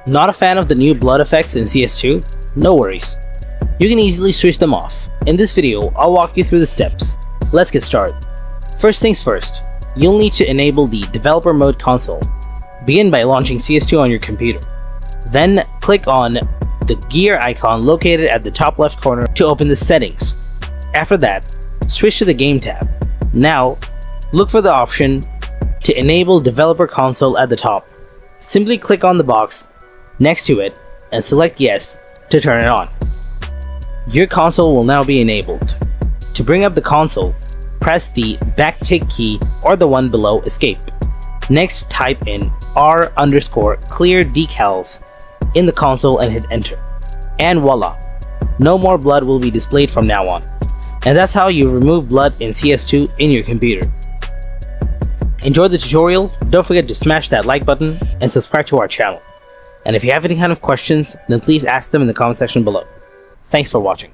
Not a fan of the new blood effects in CS2? No worries. You can easily switch them off. In this video, I'll walk you through the steps. Let's get started. First things first, you'll need to enable the Developer Mode console. Begin by launching CS2 on your computer. Then click on the gear icon located at the top left corner to open the settings. After that, switch to the Game tab. Now, look for the option to enable Developer Console at the top. Simply click on the box next to it and select Yes to turn it on. Your console will now be enabled. To bring up the console, press the backtick key or the one below Escape. Next, type in R_clear decals in the console and hit enter. And voila! No more blood will be displayed from now on. And that's how you remove blood in CS2 in your computer. Enjoy the tutorial, don't forget to smash that like button and subscribe to our channel. And if you have any kind of questions, then please ask them in the comment section below. Thanks for watching.